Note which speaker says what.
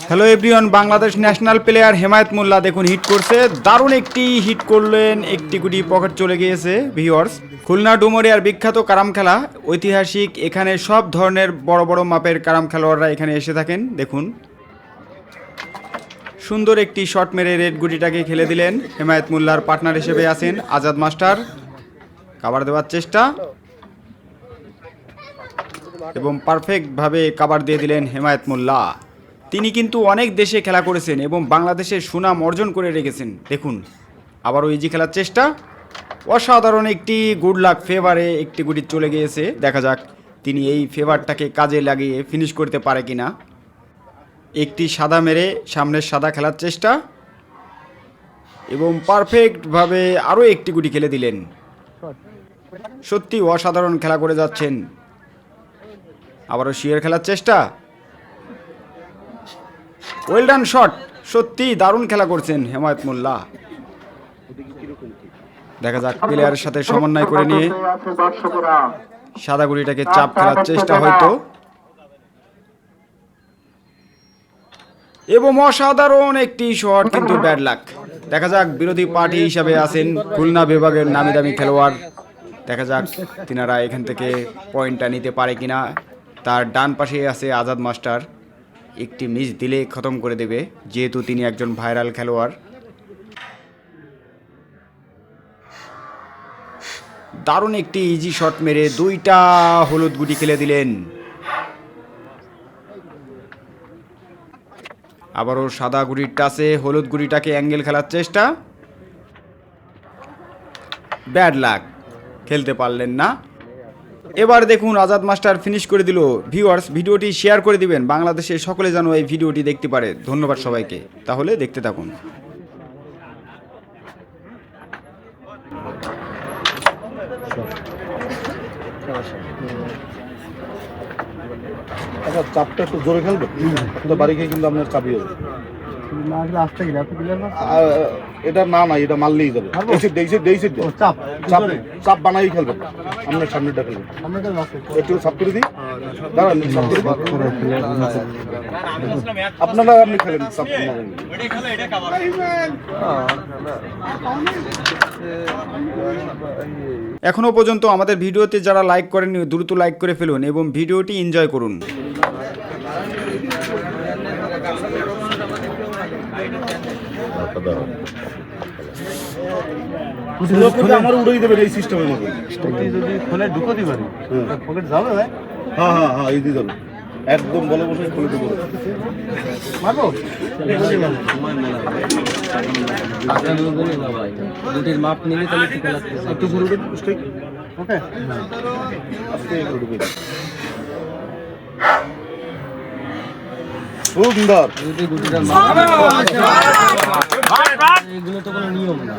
Speaker 1: Hello everyone, Bangladesh national player Hemayet Molla দেখুন hit করছে, দারুণ একটি হিট করলেন, একটি গুটি পকেট চলে গিয়েছে। ভিউয়ার্স, খুলনা ডুমুরিয়ার বিখ্যাত কারাম খেলা, ঐতিহাসিক, এখানে সব ধরনের বড় বড় মাপের কারাম খেলোয়াড়রা এখানে এসে থাকেন। দেখুন সুন্দর একটি শট মেরে রেড গুটিটাকে খেলে দিলেন। হেমায়েত মোল্লার পার্টনার হিসেবে আছেন আজাদ মাস্টার। কাভার দেওয়ার চেষ্টা এবং পারফেক্টভাবে কাভার দিয়ে দিলেন হেমায়েত মোল্লা। তিনি কিন্তু অনেক দেশে খেলা করেছেন এবং বাংলাদেশের সুনাম অর্জন করে রেখেছেন। দেখুন আবারও ইজি খেলার চেষ্টা, অসাধারণ একটি গুড লাক ফেভারে একটি গুটি চলে গিয়েছে। দেখা যাক তিনি এই ফেভারটাকে কাজে লাগিয়ে ফিনিশ করতে পারে কিনা। একটি সাদা মেরে সামনের সাদা খেলার চেষ্টা এবং পারফেক্টভাবে আরও একটি গুটি খেলে দিলেন। সত্যি অসাধারণ খেলা করে যাচ্ছেন। আবারও শিয়ার খেলার চেষ্টা, ওয়েল ডান শট, সত্যি দারুণ খেলা করছেন হেমায়েত মোল্লা। দেখা যাক প্লেয়ারের সাথে সমন্বয় করে নিয়ে সাদা গুড়িটাকে চাপ খেলার চেষ্টা হয়তো, এবং অসাধারণ একটি শট কিন্তু ব্যাড লাক। দেখা যাক বিরোধী পার্টি হিসাবে আছেন খুলনা বিভাগের নামি দামি খেলোয়াড়। দেখা যাক তিনারা এখান থেকে পয়েন্টটা নিতে পারে কিনা। তার ডান পাশে আছে আজাদ মাস্টার, একটি মিস দিলে খতম করে দেবে যেহেতু তিনি একজন ভাইরাল খেলোয়াড়। দারুণ একটি ইজি শট মেরে দুইটা হলুদ গুটি খেলে দিলেন। আবারও সাদা গুটির টাচে হলুদ গুটিটাকে অ্যাঙ্গেল খেলার চেষ্টা, ব্যাড লাক, খেলতে পারলেন না। এবার দেখুন আজাদ মাস্টার ফিনিশ করে দিল। ভিউয়ার্স, ভিডিওটি শেয়ার করে দিবেন, বাংলাদেশে সকলে যেন এই ভিডিওটি দেখতে পারে। ধন্যবাদ সবাইকে, তাহলে দেখতে থাকুন।
Speaker 2: আচ্ছা, চাপটা একটু জোরে খেলবে, বাড়ি গিয়ে কিন্তু আপনার চাপই হবে। এটা না না, এটা মারলেই যাবে। চাপ বানাই খেলবেন, আপনার সামনেটা খেলবেন। একটু চাপ করে দিই, দাঁড়ান, আপনারা আপনি খেলেন চাপ।
Speaker 1: এখনো পর্যন্ত আমাদের ভিডিওতে যারা লাইক করেননি দ্রুত লাইক করে ফেলুন এবং ভিডিওটি এনজয় করুন।
Speaker 2: আমার উড়াই দেবেন এই সিস্টেমের মধ্যে, যদি খোলে ঢুকো দিবেন, পকেট যাবে। হ্যাঁ হ্যাঁ হ্যাঁ, এই দিয়ে যাবে একদম বলে বসে খুলে দেবো।
Speaker 3: দুটির মাপ নিলে তাহলে ঠিক লাগছে।
Speaker 2: একটু ঘুরে দেন, ওকে। সুন্দর,
Speaker 3: এগুলো তো কোনো নিয়ম না।